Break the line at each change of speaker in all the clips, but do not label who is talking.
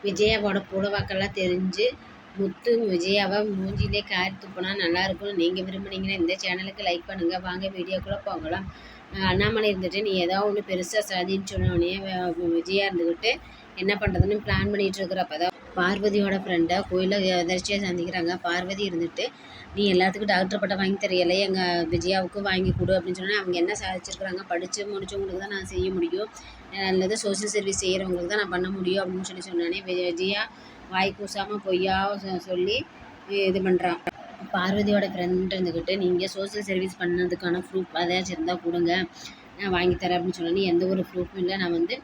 விஜயாவோட புடவாக்கெல்லாம் தெரிஞ்சு முத்து விஜயாவை மூஞ்சிலே காரி துப்புனா நல்லாயிருக்கும். நீங்கள் விரும்புனீங்கன்னா இந்த சேனலுக்கு லைக் பண்ணுங்கள். வாங்க வீடியோக்குள்ளே போகலாம். அண்ணாமலை இருந்துட்டு நீ ஏதாவது ஒன்று பெருசாக சாதின்னு சொன்னோடனே விஜயா இருந்துக்கிட்டு என்ன பண்ணுறதுன்னு பிளான் பண்ணிகிட்டு இருக்கிறப்ப தான் பார்வதியோட ஃப்ரெண்டை கோயிலில் எதர்ச்சியாக சந்திக்கிறாங்க. பார்வதி இருந்துட்டு நீ எல்லாத்துக்கும் டாக்டர் பட்டம் வாங்கி தரையில எங்கள் விஜயாவுக்கு வாங்கி கொடு அப்படின்னு சொன்னால் அவங்க என்ன சாதிச்சிருக்கிறாங்க, படித்து முடிச்சவங்களுக்கு தான் நான் செய்ய முடியும், அல்லது சோசியல் சர்வீஸ் செய்கிறவங்களுக்கு தான் நான் பண்ண முடியும் அப்படின்னு சொன்னானே விஜயா வாய் கூசாமல் பொய்யா சொல்லி இது பண்ணுறான். பார்வதியோட ஃப்ரெண்ட் இருந்துக்கிட்டு நீங்கள் சோசியல் சர்வீஸ் பண்ணதுக்கான ப்ரூஃப் அதாச்சும் இருந்தால் கொடுங்க, நான் வாங்கித்தரேன் அப்படின்னு சொன்னோன்னே எந்த ஒரு ப்ரூஃபும் இல்லை, நான் வந்து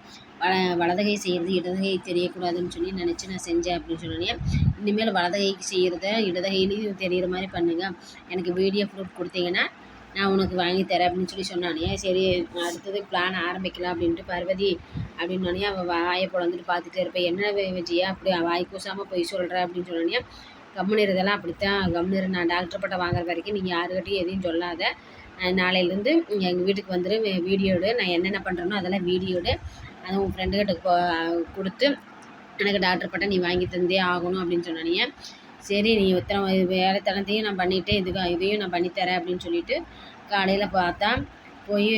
வலதுகை செய்கிறது இடதுகை தெரியக்கூடாதுன்னு சொல்லி நினச்சி நான் செஞ்சேன் அப்படின்னு சொன்னோன்னே இனிமேல் வலதுகைக்கு செய்கிறத இடதுகையிலையும் தெரிகிற மாதிரி பண்ணுங்கள், எனக்கு வீடியோ ப்ரூஃப் கொடுத்தீங்கன்னா நான் உனக்கு வாங்கித்தரேன் அப்படின்னு சொல்லி சொன்னானே. சரி அடுத்தது பிளான் ஆரம்பிக்கலாம் அப்படின்ட்டு பார்வதி அப்படின்னோடனே அவள் வாயை பொழந்துட்டு பார்த்துட்டே இருப்பேன். என்ன விஜயா அப்படி வாய் கூசாமல் போய் சொல்கிற அப்படின்னு சொன்னோடனே கம்முன்னு இதெல்லாம் அப்படித்தான், கம்முன்னு நான் டாக்டர் பட்டம் வாங்குற வரைக்கும் நீங்கள் யாருக்கிட்டையும் எதையும் சொல்லாத, நாளையிலேருந்து எங்கள் வீட்டுக்கு வந்துடு, வீடியோடு நான் என்னென்ன பண்ணுறேனோ அதெல்லாம் வீடியோடு அதை உன் ஃப்ரெண்டுக்கிட்ட கொடுத்து எனக்கு டாக்டர் பட்டம் நீ வாங்கி தந்தே ஆகணும் அப்படின்னு சொன்னானீங்க. சரி நீ இத்தனை வேலைத்தனத்தையும் நான் பண்ணிவிட்டு இதையும் நான் பண்ணித்தரேன் அப்படின்னு சொல்லிட்டு காலையில் பார்த்தா போய்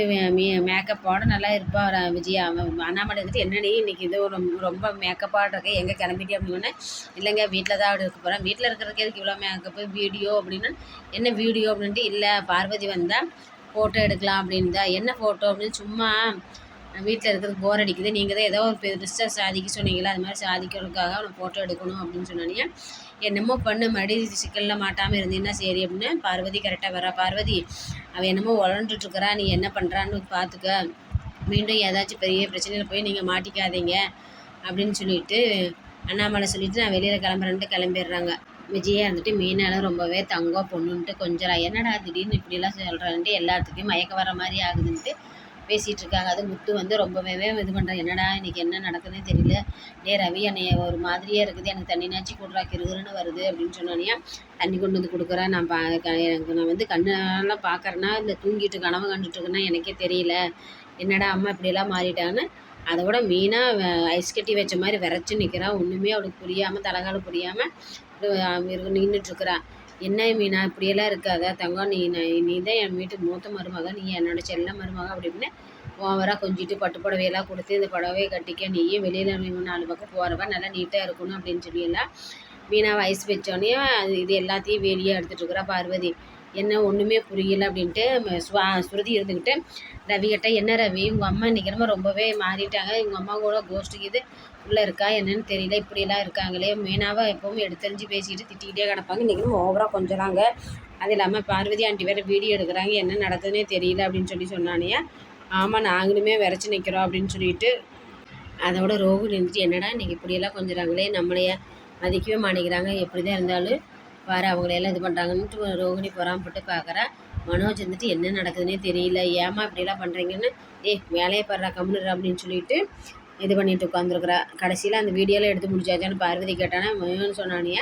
மேக்கப்போட நல்லா இருப்பா விஜயா. அண்ணாமலை இருந்துட்டு என்னடி இன்றைக்கி இது ரொம்ப மேக்கப்பாக இருக்க, எங்கே கிளம்பிட்டே அப்படின்னு. இல்லைங்க வீட்டில் தான் இருக்க போகிறேன், வீட்டில் இருக்கிறதுக்கு எதுக்கு இவ்வளோ மேக்கப்பு வீடியோ அப்படின்னு. என்ன வீடியோ அப்படின்ட்டு, இல்லை பார்வதி வந்தால் ஃபோட்டோ எடுக்கலாம் அப்படின்னு தான். என்ன ஃபோட்டோ அப்படின்னு, சும்மா வீட்டில் இருக்கிறதுக்கு போர் அடிக்குது, நீங்கள் தான் ஏதோ ஒரு பெருசாக சாதிக்க சொன்னீங்களா, அது மாதிரி சாதிக்கிறதுக்காக அவனை ஃபோட்டோ எடுக்கணும் அப்படின்னு சொன்னானே. என்னமோ பண்ணு மடி சிக்கலில் மாட்டாமல் இருந்தீங்கன்னா சரி அப்படின்னு. பார்வதி கரெக்டாக வரா. பார்வதி அவள் என்னமோ உழண்டுட்ருக்கிறா, நீ என்ன பண்ணுறான்னு பார்த்துக்க, மீண்டும் ஏதாச்சும் பெரிய பிரச்சனையில் போய் நீங்கள் மாட்டிக்காதீங்க அப்படின்னு சொல்லிட்டு அண்ணாமலை சொல்லிவிட்டு நான் வெளியில் கிளம்புறேன்ட்டு கிளம்பிடுறாங்க. விஜயா இருந்துட்டு மீனால ரொம்பவே தங்கம் பொண்ணுன்ட்டு கொஞ்சம் என்னடா திடீர்னு இப்படிலாம் சொல்கிறான்ட்டு எல்லாத்துக்கும் மயக்க வர மாதிரி ஆகுதுன்ட்டு பேசிகிட்டு இருக்காங்க. அது முத்து வந்து ரொம்பவே இது பண்ணுறேன், என்னடா இன்றைக்கி என்ன நடக்குதுன்னு தெரியல, ரவி என்னை ஒரு மாதிரியே இருக்குது, எனக்கு தண்ணி நாச்சி கொடுறா கிருகுன்னு வருது அப்படின்னு சொன்னோன்னே தண்ணி கொண்டு வந்து கொடுக்குறேன், நான் எனக்கு நான் வந்து கண்ணெல்லாம் பார்க்குறேன்னா இல்லை தூங்கிட்டு கனவு கண்டுட்டுருக்குன்னா எனக்கே தெரியல, என்னடா அம்மா இப்படியெல்லாம் மாறிட்டான்னு. அதை விட மீனாக ஐஸ் கட்டி வச்ச மாதிரி விரைச்சி நிற்கிறான், ஒன்றுமே அவளுக்கு புரியாமல் தலைகாலம் புரியாமல் நின்றுட்டுருக்குறான். என்ன மீனா இப்படியெல்லாம் இருக்காதா தங்கம், நீ தான் என் வீட்டுக்கு மூத்த மருமக, நீ என்னோடய செல்ல மருமக அப்படின்னு ஓவராக கொஞ்சிட்டு பட்டு புடவையெல்லாம் கொடுத்து இந்த புடவையை கட்டிக்க, நீயே வெளியில் 4 பக்கம் போகிறவா நல்லா நீட்டாக இருக்கணும் அப்படின்னு சொல்லியெல்லாம் மீனா வயசு வச்சோடனே இது எல்லாத்தையும் வெளியே எடுத்துகிட்ருக்குறா பார்வதி. என்ன ஒன்றுமே புரியலை அப்படின்ட்டு ஸ்ருதி இருந்துக்கிட்டு ரவிகிட்ட, என்ன ரவி உங்கள் அம்மா இன்றைக்கி ரொம்பவே மாறிட்டாங்க, உங்கள் அம்மா கூட கோஷ்டிக்கு இது உள்ளே இருக்கா என்னன்னு தெரியல, இப்படியெல்லாம் இருக்காங்களே, மீனாவை எப்போவும் எடுத்தறிஞ்சு பேசிக்கிட்டு திட்டிக்கிட்டே கிடப்பாங்க, இன்றைக்கி ஓவராக கொஞ்சறாங்க, அது இல்லாமல் பார்வதி ஆண்டி வேறு வீடியோ எடுக்கிறாங்க, என்ன நடக்குதுன்னே தெரியல அப்படின்னு சொல்லி சொன்னானே. ஆமாம் நாங்களுமே விரைச்சி நிற்கிறோம் அப்படின்னு சொல்லிட்டு அதோட ரோகு நின்றுட்டு, என்னடா இன்றைக்கி இப்படியெல்லாம் கொஞ்சறாங்களே, நம்மளைய மதிக்கவே மாட்டேங்கிறாங்க, எப்படி தான் இருந்தாலும் பாரு அவங்களையெல்லாம் இது பண்ணுறாங்கன்ட்டு ரோகிணி பொறாமப்பட்டு பார்க்குறா. மனோஜ் வந்துட்டு என்ன நடக்குதுன்னே தெரியல, ஏமா இப்படிலாம் பண்ணுறீங்கன்னு, வேலையை படுறா கம்முனுறா அப்படின்னு சொல்லிட்டு இது பண்ணிட்டு உட்காந்துருக்குறா. கடைசியில் அந்த வீடியோலாம் எடுத்து முடிச்சாச்சான்னு பார்வதி கேட்டானே. மயோன்னு சொன்னானே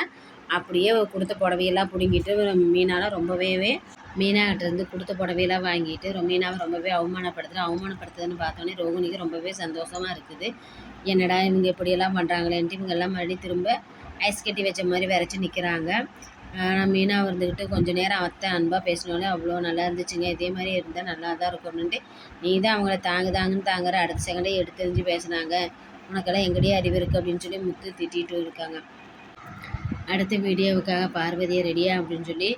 அப்படியே கொடுத்த புடவையெல்லாம் பிடுங்கிட்டு மீனாலாம் ரொம்பவே மீனாகிட்டேருந்து கொடுத்த புடவையெல்லாம் வாங்கிட்டு மீனாவை ரொம்பவே அவமானப்படுத்துதுன்னு பார்த்தோன்னே ரோகிணிக்கு ரொம்பவே சந்தோஷமாக இருக்குது. என்னடா இவங்க இப்படியெல்லாம் பண்ணுறாங்களேன்ட்டு இவங்கெல்லாம் மறுபடியும் திரும்ப ஐஸ் கட்டி வச்ச மாதிரி விரைச்சி நிற்கிறாங்க. நான் மீனாக இருந்துக்கிட்டு கொஞ்சம் நேரம் அத்தை அன்பாக பேசினாலே அவ்வளோ நல்லா இருந்துச்சுங்க, இதே மாதிரி இருந்தால் நல்லா தான் இருக்கணுன்ட்டு, நீ தான் அவங்கள தாங்குன்னு தாங்குற, அடுத்த செகண்டே எடுத்தெறிஞ்சு பேசுனாங்க, உனக்கெல்லாம் எங்கடையே அறிவு இருக்குது அப்படின்னு சொல்லி முத்து திட்டிகிட்டு இருக்காங்க. அடுத்த வீடியோவுக்காக பார்வதியை ரெடியா அப்படின்னு சொல்லி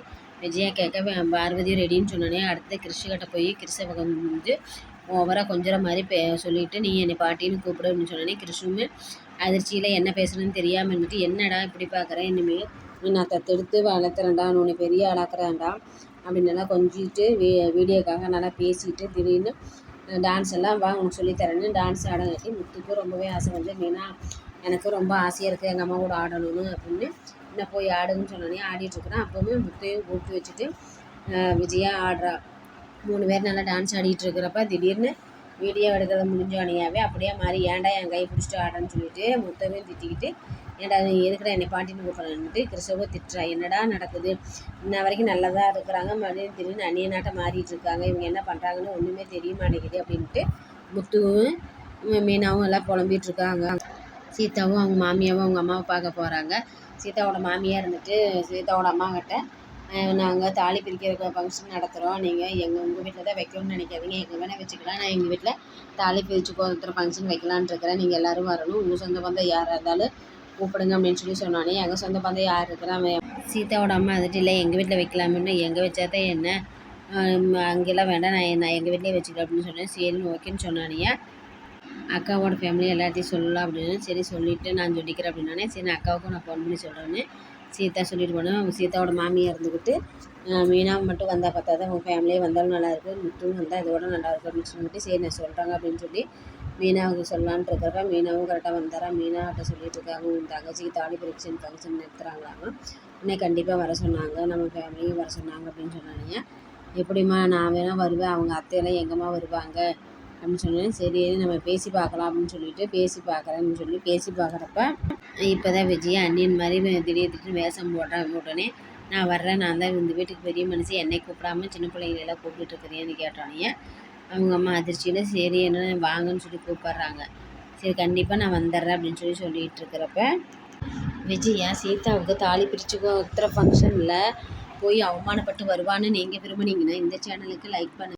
விஜயா கேட்க பார்வதியும் ரெடின்னு சொன்னோன்னே அடுத்த கிறிஸ்கிட்ட போய் கிறிஸ்தவ வந்து ஓவராக கொஞ்சம் மாதிரி சொல்லிவிட்டு நீ என்னை பாட்டின்னு கூப்பிடு அப்படின்னு சொன்னோன்னே கிறிஸ்துவுமே அதிர்ச்சியில் என்ன பேசுகிறேன்னு தெரியாமல் இருந்துட்டு, என்னடா இப்படி பார்க்குறேன், இனிமேல் நான் தத்தெடுத்து வளர்த்துறேன்டா, உன்னை பெரிய ஆளாக்குறேன்டா அப்படின்னு நல்லா கொஞ்சிட்டு வீடியோக்காக நல்லா பேசிட்டு திடீர்னு டான்ஸ் எல்லாம் வா உனக்கு சொல்லித்தரேன்னு டான்ஸ் ஆடங்காட்டி முத்துக்கும் ரொம்பவே ஆசை வந்து, மீனா எனக்கு ரொம்ப ஆசையாக இருக்குது எங்கள் அம்மா கூட ஆடணும்னு அப்படின்னு இன்னும் போய் ஆடுன்னு சொன்னோன்னே ஆடிட்டுருக்குறேன். அப்போவுமே முத்தையும் கூப்பிட்டு வச்சுட்டு விஜயா ஆடுறா. 3 பேர் நல்லா டான்ஸ் ஆடிட்டு இருக்கிறப்ப திடீர்னு வீடியோ எடுக்கிறது முடிஞ்சோனையாவே அப்படியே மாறி ஏன்டா என் கை பிடிச்சிட்டு ஆடுறேன்னு சொல்லிட்டு முத்தவே திட்டிக்கிட்டு, ஏன்டா எதுக்குடா என்னை பாட்டின்னு கூப்பிட்றேன்ட்டு கிறிஸ்தவ திட்டுறா. என்னடா நடக்குது, இன்ன வரைக்கும் நல்லதாக இருக்கிறாங்க, மறுபடியும் திடீர்னு அந்நிய நாட்டை மாறிட்டு இருக்காங்க, இவங்க என்ன பண்ணுறாங்கன்னு ஒன்றுமே தெரிய மாட்டேங்குது அப்படின்ட்டு முத்துவும் மீனாவும் எல்லாம் புலம்பிகிட்ருக்காங்க. சீதாவும் அவங்க மாமியாவும் அவங்க அம்மாவை பார்க்க போகிறாங்க. சீதாவோட மாமியார் இருந்துட்டு சீதாவோட அம்மாக்கிட்ட நாங்கள் தாலி பிரிக்கிற ஃபங்க்ஷன் நடத்துகிறோம், நீங்கள் உங்கள் வீட்டில் தான் வைக்கணும்னு நினைக்காதீங்க, எங்கே வேணால் வச்சுக்கலாம், நான் எங்கள் வீட்டில் தாலி பிரித்து கோத்துற ஃபங்க்ஷன் வைக்கலான்னு இருக்கிறேன், நீங்கள் எல்லோரும் வரணும், உங்கள் சொந்த பந்தம் யாராக இருந்தாலும் கூப்பிடுங்க அப்படின்னு சொன்னானே. எங்கள் சொந்த பந்தம் யார் இருக்கிறான்? சீதாவோட அம்மா வந்துட்டு இல்லை எங்கள் வீட்டில் வைக்கலாமுன்னு, எங்கே வச்சா தான் என்ன, அங்கெல்லாம் வேண்டாம், நான் எங்கள் வீட்டிலே வச்சுக்கலாம் அப்படின்னு சொன்னேன். சரின்னு ஓகேன்னு சொன்னானியா. அக்காவோட ஃபேமிலி எல்லாத்தையும் சொல்லலாம் அப்படின்னு. சரி சொல்லிவிட்டு நான் சொல்லிக்கிறேன் அப்படின்னானே. சரி நான் அக்காவுக்கும் நான் ஃபோன் பண்ணி சொல்கிறேன்னு சீதா சொல்லிட்டு போனேன். அவங்க சீதாவோட மாமியாக இருந்துக்கிட்டு மீனாவை மட்டும் வந்தால் பார்த்தா தான் அவங்க ஃபேமிலியே வந்தாலும் நல்லாயிருக்கு, முத்துவும் வந்தால் இதோட நல்லாயிருக்கும் அப்படின்னு சொல்லிட்டு சரி நான் சொல்கிறாங்க அப்படின்னு சொல்லி மீனாவுக்கு சொல்லலான்ட்டு இருக்கிறப்ப மீனாவும் கரெக்டாக வந்தாரா. மீனாகிட்ட சொல்லிட்டு இருக்காங்க, உங்கள் தங்கச்சிக்கு தாலி ஃபங்க்ஷன் நடத்துகிறாங்களாமா, உடனே கண்டிப்பாக வர சொன்னாங்க, நம்ம ஃபேமிலியும் வர சொன்னாங்க அப்படின்னு சொன்னாங்க. எப்படிம்மா நான் வேணால் வருவேன், அவங்க அத்தையெல்லாம் எங்கம்மா வருவாங்க அப்படின்னு சொன்னேன். சரி நம்ம பேசி பார்க்கலாம் அப்படின்னு சொல்லிட்டு பேசி பார்க்குறேன்னு சொல்லி பேசி பார்க்குறப்ப இப்போ தான் விஜய் அண்ணியன் மாதிரி திடீர்னு வேஷம் போட்டேன். உடனே நான் வர்றேன், நான் தான் இந்த வீட்டுக்கு பெரிய மனுஷி, என்னை கூப்பிடாம சின்ன பிள்ளைங்களெல்லாம் கூப்பிட்டு இருக்கிறேன்னு கேட்டானே. அவங்க அம்மா அதிர்ச்சியில் சரி என்ன வாங்கன்னு சொல்லி கூப்பிட்றாங்க. சரி கண்டிப்பாக நான் வந்துடுறேன் அப்படின்னு சொல்லிட்டு இருக்கிறப்ப விஜயா சீதாவுக்கு தாலி பிரித்து கோத்துற ஃபங்க்ஷனில் போய் அவமானப்பட்டு வருவான்னு நீங்கள் விரும்புனீங்கன்னா இந்த சேனலுக்கு லைக் பண்ணுங்கள்.